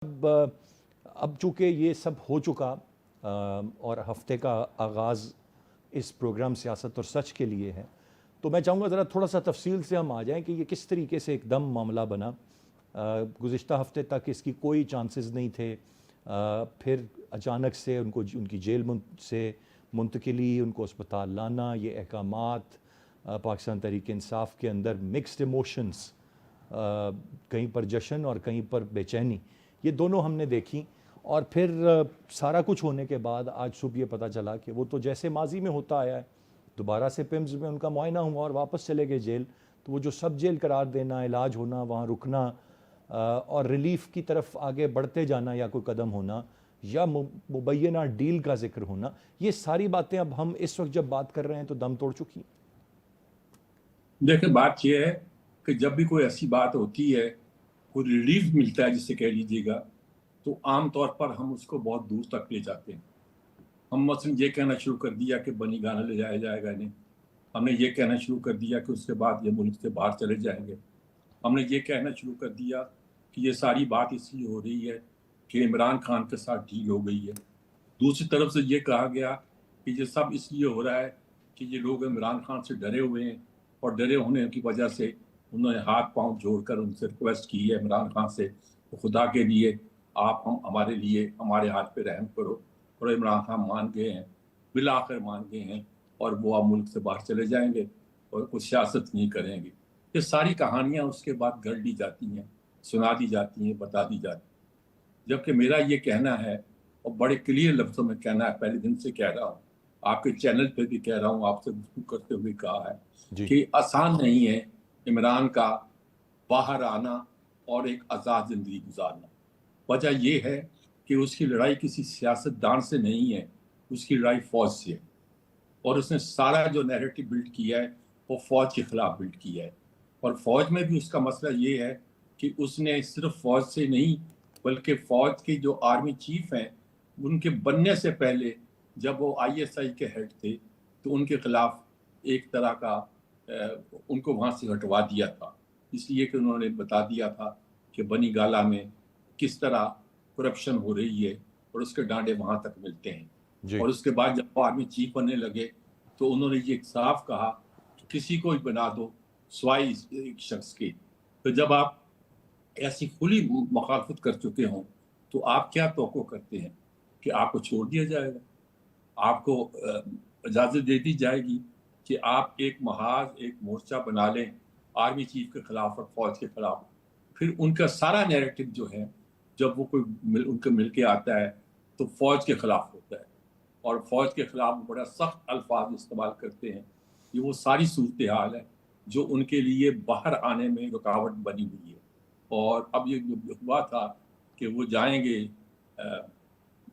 اب چونکہ یہ سب ہو چکا اور ہفتے کا آغاز اس پروگرام سیاست اور سچ کے لیے ہے، تو میں چاہوں گا ذرا تھوڑا سا تفصیل سے ہم آ جائیں کہ یہ کس طریقے سے ایک دم معاملہ بنا۔ گزشتہ ہفتے تک اس کی کوئی چانسز نہیں تھے، پھر اچانک سے ان کی جیل سے منتقلی، ان کو اسپتال لانا، یہ احکامات، پاکستان تحریک انصاف کے اندر مکسڈ ایموشنز، کہیں پر جشن اور کہیں پر بے چینی، یہ دونوں ہم نے دیکھی۔ اور پھر سارا کچھ ہونے کے بعد آج صبح یہ پتہ چلا کہ وہ تو جیسے ماضی میں ہوتا آیا ہے، دوبارہ سے پیمز میں ان کا معائنہ ہوا اور واپس چلے گئے جیل۔ تو وہ جو سب جیل قرار دینا، علاج ہونا، وہاں رکنا اور ریلیف کی طرف آگے بڑھتے جانا یا کوئی قدم ہونا یا مبینہ ڈیل کا ذکر ہونا، یہ ساری باتیں اب ہم اس وقت جب بات کر رہے ہیں تو دم توڑ چکی۔ دیکھیں، بات یہ ہے کہ جب بھی کوئی ایسی بات ہوتی ہے، کوئی ریلیف ملتا ہے جسے کہہ لیجیے گا، تو عام طور پر ہم اس کو بہت دور تک لے جاتے ہیں۔ ہم مثلا یہ کہنا شروع کر دیا کہ بنی گانا لے جایا جائے گا انہیں، ہم نے یہ کہنا شروع کر دیا کہ اس کے بعد یہ ملک سے باہر چلے جائیں گے، ہم نے یہ کہنا شروع کر دیا کہ یہ ساری بات اس لیے ہو رہی ہے کہ عمران خان کے ساتھ ڈیل ہو گئی ہے۔ دوسری طرف سے یہ کہا گیا کہ یہ سب اس لیے ہو رہا ہے کہ یہ لوگ عمران خان سے ڈرے ہوئے ہیں، اور ڈرے ہونے کی وجہ سے انہوں نے ہاتھ پاؤں جوڑ کر ان سے ریکویسٹ کی ہے عمران خان سے، خدا کے لیے آپ ہمارے لیے ہمارے ہاتھ پہ رحم کرو، اور عمران خان مان گئے ہیں، بالآخر مان گئے ہیں، اور وہ اب ملک سے باہر چلے جائیں گے اور کچھ سیاست نہیں کریں گے۔ یہ ساری کہانیاں اس کے بعد گڑھ لی جاتی ہیں، سنا دی جاتی ہیں، بتا دی جاتی ہیں، جبکہ میرا یہ کہنا ہے، اور بڑے کلیئر لفظوں میں کہنا ہے، پہلے دن سے کہہ رہا ہوں، آپ کے چینل پہ بھی کہہ رہا ہوں، آپ سے گفتگو کرتے ہوئے کہا ہے کہ آسان نہیں ہے عمران کا باہر آنا اور ایک آزاد زندگی گزارنا۔ وجہ یہ ہے کہ اس کی لڑائی کسی سیاست دان سے نہیں ہے، اس کی لڑائی فوج سے ہے، اور اس نے سارا جو نیریٹو بلڈ کیا ہے وہ فوج کے خلاف بلڈ کیا ہے۔ اور فوج میں بھی اس کا مسئلہ یہ ہے کہ اس نے صرف فوج سے نہیں بلکہ فوج کے جو آرمی چیف ہیں ان کے بننے سے پہلے جب وہ آئی ایس آئی کے ہیڈ تھے تو ان کے خلاف ایک طرح کا ان کو وہاں سے ہٹوا دیا تھا، اس لیے کہ انہوں نے بتا دیا تھا کہ بنی گالہ میں کس طرح کرپشن ہو رہی ہے اور اس کے ڈانڈے وہاں تک ملتے ہیں۔ اور اس کے بعد جب وہ آرمی چیف بننے لگے تو انہوں نے یہ صاف کہا کہ کسی کو ہی بنا دو سوائے ایک شخص کے۔ تو جب آپ ایسی کھلی مخالفت کر چکے ہوں تو آپ کیا توقع کرتے ہیں کہ آپ کو چھوڑ دیا جائے گا؟ آپ کو اجازت دے دی جائے گی کہ آپ ایک محاذ، ایک مورچہ بنا لیں آرمی چیف کے خلاف اور فوج کے خلاف؟ پھر ان کا سارا نیریٹو جو ہے جب وہ کوئی ان کو مل کے آتا ہے تو فوج کے خلاف ہوتا ہے، اور فوج کے خلاف بڑا سخت الفاظ استعمال کرتے ہیں۔ یہ وہ ساری صورتحال ہے جو ان کے لیے باہر آنے میں رکاوٹ بنی ہوئی ہے۔ اور اب یہ جو ہوا تھا کہ وہ جائیں گے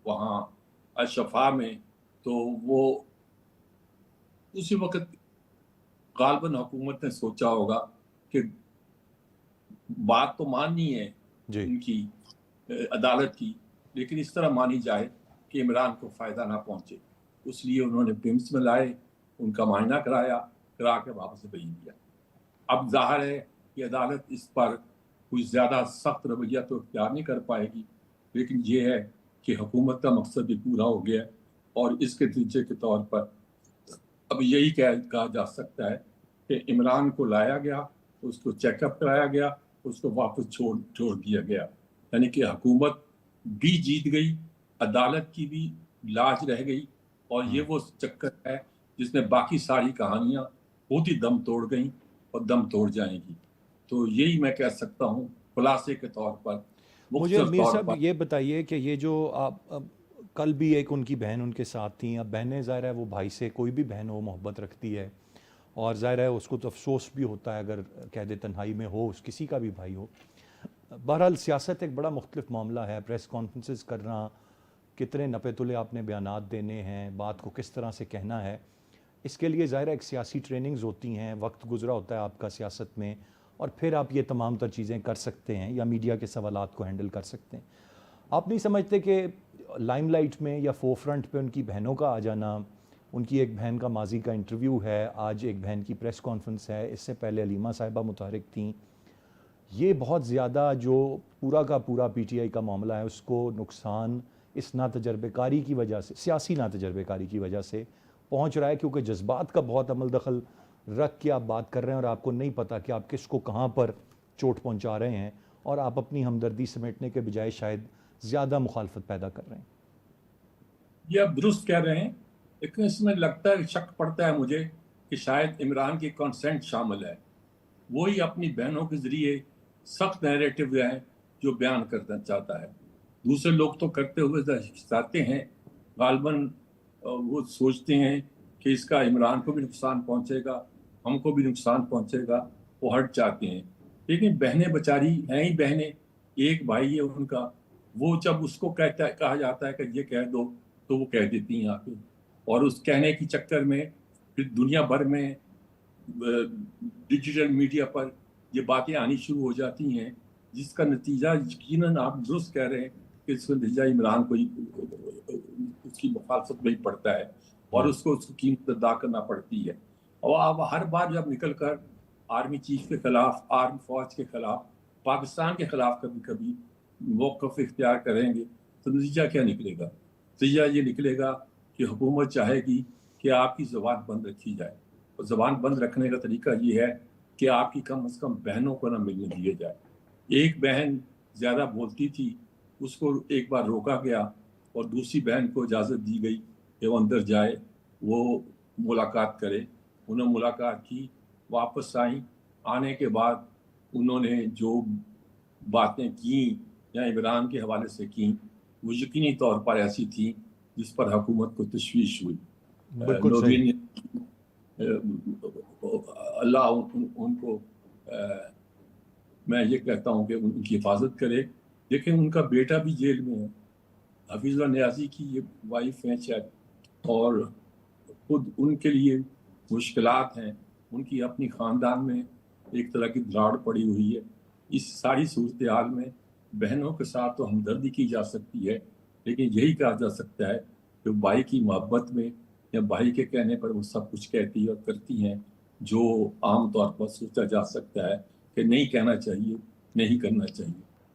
وہاں الشفا میں، تو وہ اسی وقت غالباً حکومت نے سوچا ہوگا کہ بات تو ماننی ہے ان کی عدالت کی، لیکن اس طرح مانی جائے کہ عمران کو فائدہ نہ پہنچے، اس لیے انہوں نے پیمز میں لائے، ان کا معائنہ کرا کے واپس بھیج دیا۔ اب ظاہر ہے کہ عدالت اس پر کوئی زیادہ سخت رویہ تو اختیار نہیں کر پائے گی، لیکن یہ ہے کہ حکومت کا مقصد بھی پورا ہو گیا ہے، اور اس کے نتیجے کے طور پر اب یہی کہا جا سکتا ہے کہ عمران کو لایا گیا، اس کو چیک اپ کرایا گیا، اس کو واپس چھوڑ دیا گیا، یعنی کہ حکومت بھی جیت گئی، عدالت کی بھی لاج رہ گئی، اور یہ وہ چکر ہے جس میں باقی ساری کہانیاں بہت ہی دم توڑ گئیں اور دم توڑ جائیں گی۔ تو یہی میں کہہ سکتا ہوں خلاصے کے طور پر، مجھے مختصر میر طور صاحب پر۔ یہ بتائیے کہ یہ جو آپ کل بھی ایک ان کی بہن ان کے ساتھ تھیں، اب بہنیں ظاہر ہے وہ بھائی سے کوئی بھی بہن ہو محبت رکھتی ہے، اور ظاہر ہے اس کو تو افسوس بھی ہوتا ہے اگر قید تنہائی میں ہو اس کسی کا بھی بھائی ہو۔ بہرحال سیاست ایک بڑا مختلف معاملہ ہے، پریس کانفرنسز کرنا، کتنے نپے تلے آپ نے بیانات دینے ہیں، بات کو کس طرح سے کہنا ہے، اس کے لیے ظاہر ایک سیاسی ٹریننگز ہوتی ہیں، وقت گزرا ہوتا ہے آپ کا سیاست میں، اور پھر آپ یہ تمام تر چیزیں کر سکتے ہیں یا میڈیا کے سوالات کو ہینڈل کر سکتے ہیں۔ آپ نہیں سمجھتے کہ لائم لائٹ میں یا فور فرنٹ پہ ان کی بہنوں کا آ جانا، ان کی ایک بہن کا ماضی کا انٹرویو ہے، آج ایک بہن کی پریس کانفرنس ہے، اس سے پہلے علیمہ صاحبہ متحرک تھیں، یہ بہت زیادہ جو پورا کا پورا پی ٹی آئی کا معاملہ ہے اس کو نقصان اس ناتجربے کاری کی وجہ سے، سیاسی ناتجربے کاری کی وجہ سے پہنچ رہا ہے، کیونکہ جذبات کا بہت عمل دخل رکھ کے آپ بات کر رہے ہیں اور آپ کو نہیں پتہ کہ آپ کس کو کہاں پر چوٹ پہنچا رہے ہیں، اور آپ اپنی ہمدردی سمیٹنے کے بجائے شاید زیادہ مخالفت پیدا کر رہے ہیں۔ یہ آپ درست کہہ رہے ہیں، لیکن اس میں لگتا ہے، شک پڑتا ہے مجھے کہ شاید عمران کی کنسنٹ شامل ہے، وہی اپنی بہنوں کے ذریعے سخت نیریٹو ہے جو بیان کرنا چاہتا ہے۔ دوسرے لوگ تو کرتے ہوئے چاہتے ہیں، غالباً وہ سوچتے ہیں کہ اس کا عمران کو بھی نقصان پہنچے گا، ہم کو بھی نقصان پہنچے گا، وہ ہٹ جاتے ہیں۔ لیکن بہنیں بیچاری ہیں ہی بہنیں، ایک بھائی ہے ان کا، وہ جب اس کو کہا جاتا ہے کہ یہ کہہ دو تو وہ کہہ دیتی ہیں آ کے، اور اس کہنے کی چکر میں پھر دنیا بھر میں ڈیجیٹل میڈیا پر یہ باتیں آنی شروع ہو جاتی ہیں، جس کا نتیجہ یقیناً آپ درست کہہ رہے ہیں کہ اس کا نتیجہ عمران کو اس کی مخالفت میں ہی پڑتا ہے، اور اس کو قیمت ادا کرنا پڑتی ہے۔ اور اب ہر بار جب نکل کر آرمی چیف کے خلاف، آرمی فوج کے خلاف، پاکستان کے خلاف کبھی کبھی موقف اختیار کریں گے تو نتیجہ کیا نکلے گا؟ نتیجہ یہ نکلے گا کہ حکومت چاہے گی کہ آپ کی زبان بند رکھی جائے، اور زبان بند رکھنے کا طریقہ یہ ہے کہ آپ کی کم از کم بہنوں کو نہ ملنے دیے جائے۔ ایک بہن زیادہ بولتی تھی، اس کو ایک بار روکا گیا اور دوسری بہن کو اجازت دی گئی کہ وہ اندر جائے، وہ ملاقات کرے۔ انہوں نے ملاقات کی، واپس آئیں، آنے کے بعد انہوں نے جو باتیں کیں یا عمران کے حوالے سے کیں وہ یقینی طور پر ایسی تھیں جس پر حکومت کو تشویش ہوئی۔ بالکل صحیح۔ نوین، اللہ ان کو میں یہ کہتا ہوں کہ ان کی حفاظت کرے۔ لیکن ان کا بیٹا بھی جیل میں ہے، حفیظ اللہ نیازی کی یہ وائف ہیں شاید، اور خود ان کے لیے مشکلات ہیں، ان کی اپنی خاندان میں ایک طرح کی دراڑ پڑی ہوئی ہے۔ اس ساری صورتحال میں بہنوں کے ساتھ تو ہمدردی کی جا سکتی ہے، لیکن یہی کہا جا سکتا ہے کہ بھائی کی محبت میں یا بھائی کے کہنے پر وہ سب کچھ کہتی اور کرتی ہیں جو عام طور پر سوچا جا سکتا ہے کہ نہیں کہنا چاہیے، نہیں کرنا چاہیے۔